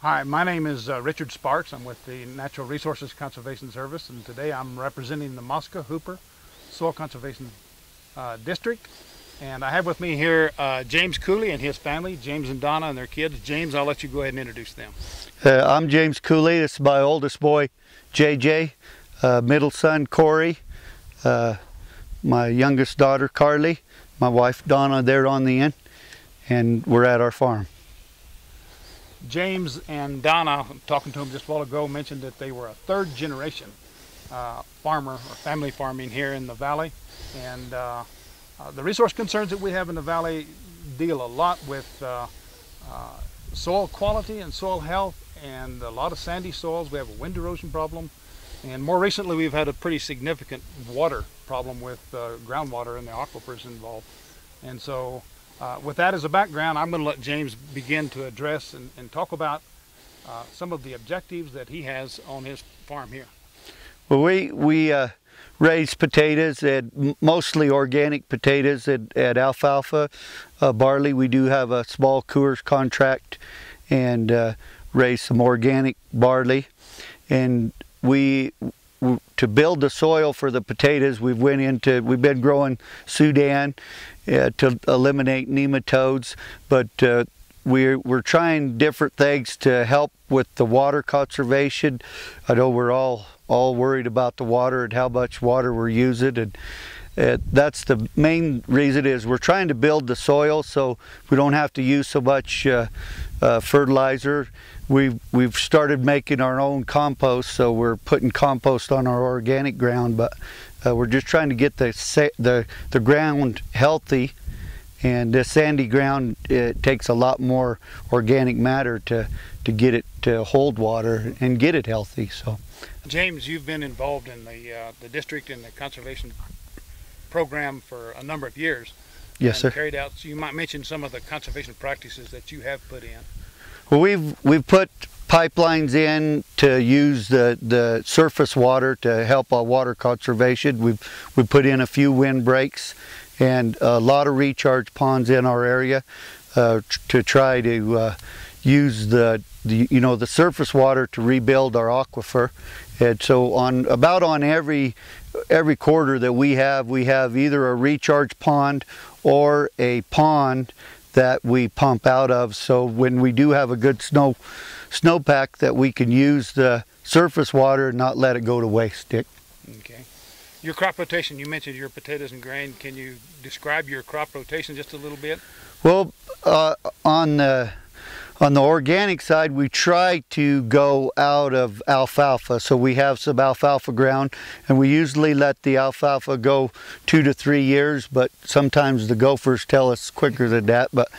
Hi, my name is Richard Sparks. I'm with the Natural Resources Conservation Service, and today I'm representing the Mosca-Hooper Soil Conservation District. And I have with me here James Cooley and his family, James and Donna and their kids. James, I'll let you go ahead and introduce them. I'm James Cooley. This is my oldest boy, JJ, middle son, Corey, my youngest daughter, Carly, my wife, Donna, there on the end, and we're at our farm. James and Donna, talking to them just a while ago, mentioned that they were a third generation farmer or family farming here in the valley. And the resource concerns that we have in the valley deal a lot with soil quality and soil health, and a lot of sandy soils. We have a wind erosion problem, and more recently we've had a pretty significant water problem with groundwater and the aquifers involved. And so with that as a background, I'm going to let James begin to address and talk about some of the objectives that he has on his farm here. Well, we raise potatoes, mostly organic potatoes at alfalfa, barley. We do have a small Coors contract and raise some organic barley. And to build the soil for the potatoes, we've been growing Sudan to eliminate nematodes, but we're trying different things to help with the water conservation. I know we're all worried about the water and how much water we're using, and that's the main reason. Is we're trying to build the soil so we don't have to use so much fertilizer. We've started making our own compost, so we're putting compost on our organic ground, but we're just trying to get the ground healthy. And the sandy ground, it takes a lot more organic matter to get it to hold water and get it healthy. So, James, you've been involved in the district and the conservation program for a number of years. Yes, sir. Carried out. So you might mention some of the conservation practices that you have put in. Well, we've put pipelines in to use the surface water to help our water conservation. We've put in a few windbreaks and a lot of recharge ponds in our area to try to use the surface water to rebuild our aquifer. And so on every quarter that we have either a recharge pond or a pond that we pump out of, so when we do have a good snowpack, that we can use the surface water and not let it go to waste. Dick. Okay. Your crop rotation, you mentioned your potatoes and grain. Can you describe your crop rotation just a little bit? Well, on the organic side, we try to go out of alfalfa. So we have some alfalfa ground, and we usually let the alfalfa go 2 to 3 years, but sometimes the gophers tell us quicker than that. But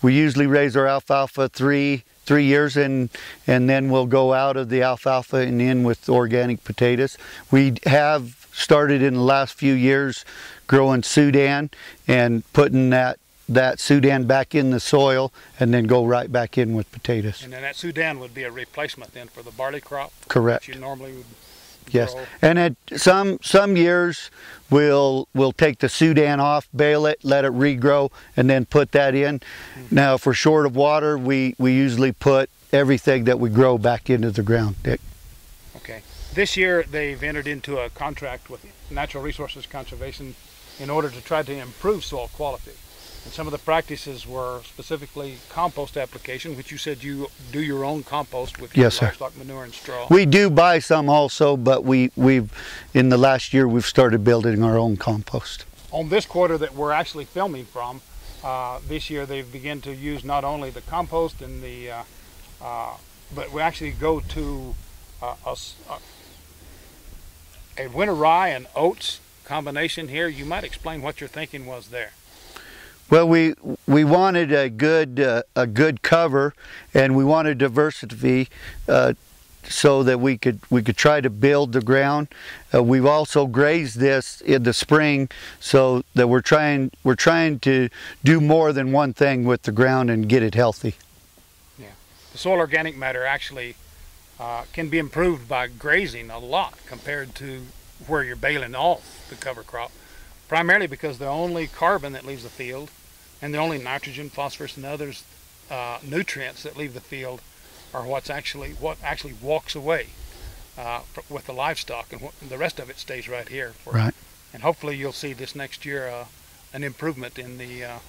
we usually raise our alfalfa 3 years, and then we'll go out of the alfalfa and in with organic potatoes. We have started in the last few years growing Sudan and putting that Sudan back in the soil, and then go right back in with potatoes. And then that Sudan would be a replacement then for the barley crop? Correct. That you normally would Yes. grow. And at some years we'll take the Sudan off, bale it, let it regrow, and then put that in. Mm-hmm. Now if we're short of water, we usually put everything that we grow back into the ground, Dick. Okay. This year they've entered into a contract with Natural Resources Conservation in order to try to improve soil quality. And some of the practices were specifically compost application, which you said you do your own compost with your livestock manure and straw. We do buy some also, but we've in the last year we've started building our own compost. On this quarter that we're actually filming from, this year they've begun to use not only the compost and but we actually go to a winter rye and oats combination here. You might explain what your thinking was there. Well, we wanted a good cover, and we wanted diversity so that we could try to build the ground. We've also grazed this in the spring, so that we're trying to do more than one thing with the ground and get it healthy. Yeah, the soil organic matter actually can be improved by grazing a lot compared to where you're baling off the cover crop. Primarily because the only carbon that leaves the field and the only nitrogen, phosphorus, and others nutrients that leave the field are what actually walks away with the livestock, and the rest of it stays right here. Right. And hopefully you'll see this next year an improvement in the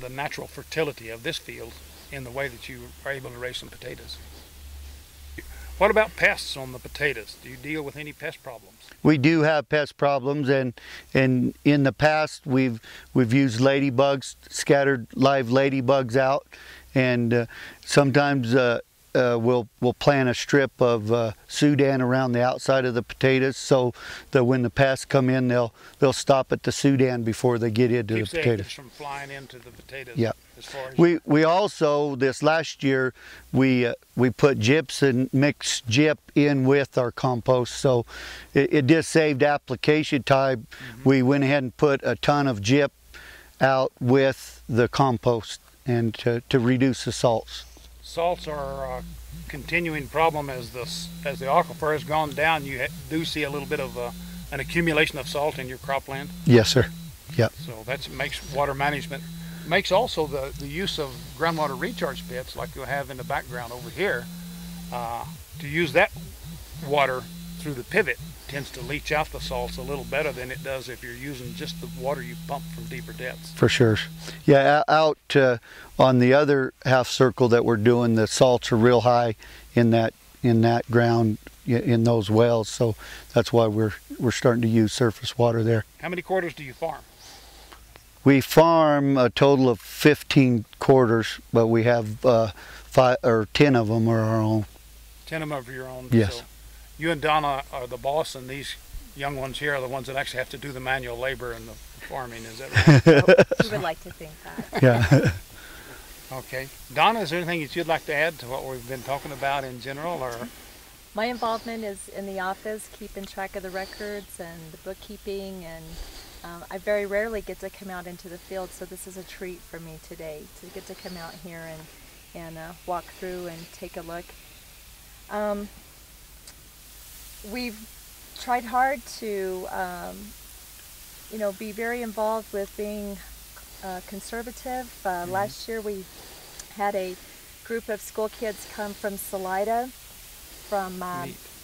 natural fertility of this field in the way that you are able to raise some potatoes. What about pests on the potatoes? Do you deal with any pest problems? We do have pest problems, and in the past we've used ladybugs, scattered live ladybugs out, and sometimes we'll plant a strip of Sudan around the outside of the potatoes, so that when the pests come in, they'll stop at the Sudan before they get into the potatoes. Keeps from flying into the potatoes. Yeah. As far as we also, this last year, we put gypsum, mixed gyp in with our compost, so it just saved application time. We went ahead and put a ton of gyp out with the compost, and to reduce the salts. Salts are a continuing problem as the aquifer has gone down. You do see a little bit of an accumulation of salt in your cropland. Yes, sir. Yep. So that makes water management, makes also the use of groundwater recharge pits like you have in the background over here, to use that water through the pivot tends to leach out the salts a little better than it does if you're using just the water you pump from deeper depths. For sure. Yeah, out on the other half circle that we're doing, the salts are real high in that ground, in those wells, so that's why we're starting to use surface water there. How many quarters do you farm? We farm a total of 15 quarters, but we have 5 or 10 of them are our own. 10 of them are your own? Yes. So you and Donna are the boss, and these young ones here are the ones that actually have to do the manual labor and the farming, is that right? We would like to think that. Yeah. Okay. Donna, is there anything that you'd like to add to what we've been talking about in general, or? My involvement is in the office, keeping track of the records and the bookkeeping, and I very rarely get to come out into the field, so this is a treat for me today to get to come out here and walk through and take a look. We've tried hard to be very involved with being conservative. Last year we had a group of school kids come from Salida, from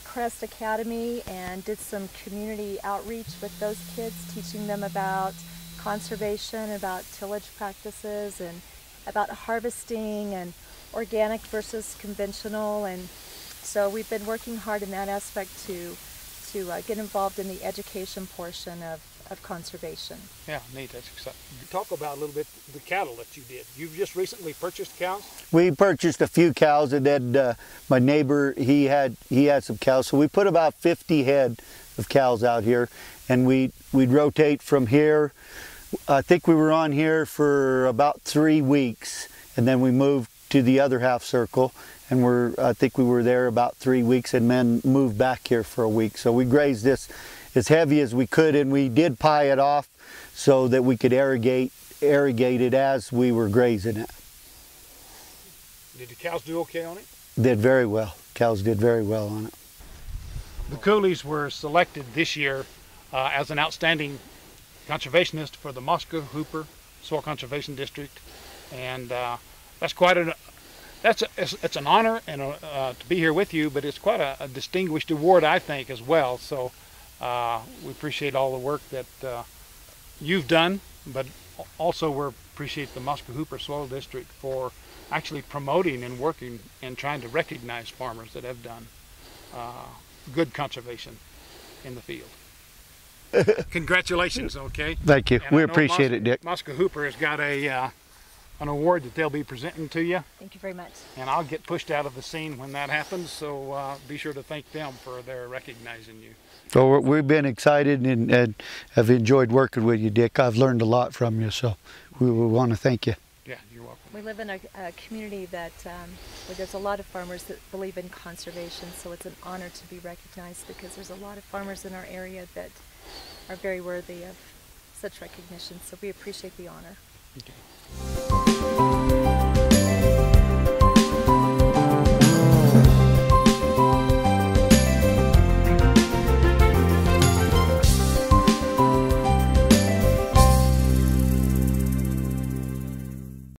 Crest Academy, and did some community outreach with those kids, teaching them about conservation, about tillage practices, and about harvesting and organic versus conventional. And so we've been working hard in that aspect to get involved in the education portion of conservation. Yeah, neat. That's exciting. Talk about a little bit the cattle that you did. You've just recently purchased cows? We purchased a few cows, and then my neighbor, he had some cows, so we put about 50 head of cows out here, and we'd rotate from here. I think we were on here for about 3 weeks, and then we moved to the other half circle, and I think we were there about 3 weeks, and then moved back here for a week. So we grazed this as heavy as we could, and we did pie it off so that we could irrigate it as we were grazing it. Did the cows do okay on it? Did very well. Cows did very well on it. The Cooleys were selected this year as an outstanding conservationist for the Mosca-Hooper Soil Conservation District, and that's quite it's an honor and to be here with you, but it's quite a distinguished award, I think, as well. So we appreciate all the work that you've done, but also we appreciate the Mosca-Hooper Soil District for actually promoting and working and trying to recognize farmers that have done good conservation in the field. Congratulations, okay? Thank you. And We appreciate it, Dick. Mosca-Hooper has got an award that they'll be presenting to you. Thank you very much. And I'll get pushed out of the scene when that happens, so be sure to thank them for their recognizing you. So we've been excited and have enjoyed working with you, Dick. I've learned a lot from you, so we want to thank you. Yeah, you're welcome. We live in a community that where there's a lot of farmers that believe in conservation, so it's an honor to be recognized because there's a lot of farmers in our area that are very worthy of such recognition, so we appreciate the honor. Okay.